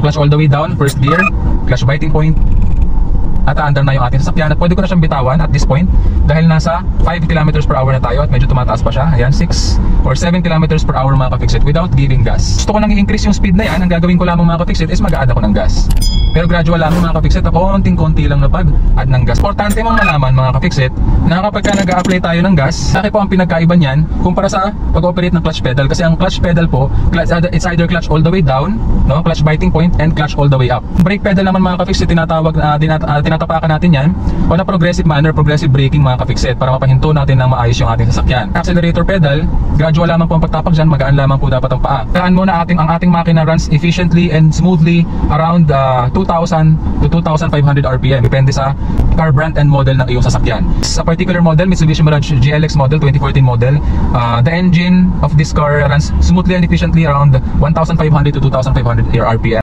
So clutch all the way down, first gear, clutch biting point, at under na yung ating sasakyan. At pwede ko na siyang bitawan at this point dahil nasa 5 km per hour na tayo at medyo tumataas pa siya. Ayan, 6 or 7 km per hour mga ka-fixit without giving gas. Gusto ko nang i-increase yung speed na yan. Ang gagawin ko lamang mga ka-fixit is mag-a-add ako ng gas. Pero gradual lamang mga ka-fixit, konting-konti lang na pag-add ng gas. Importante mong malaman mga ka-fixit na kapag ka nag-a-apply tayo ng gas, laki po ang pinagkaiba niyan kumpara sa pag-operate ng clutch pedal. Kasi ang clutch pedal po, it's either clutch all the way down, no? Clutch biting point, and clutch all the way up. Brake pedal naman mga ka-fixit, tinatapakan natin yan on a progressive manner, progressive braking mga ka-fixit, para mapahinto natin ng maayos yung ating sasakyan. Accelerator pedal, gradual lamang po ang pagtapak dyan, magaan lamang po dapat ang paa. Kailangan muna ang ating makina runs efficiently and smoothly around 2,000 to 2,500 RPM. Depende sa car brand and model ng iyong sasakyan. Sa particular model, Mitsubishi Mirage GLX model, 2014 model, the engine of this car runs smoothly and efficiently around 1,500 to 2,500 RPM.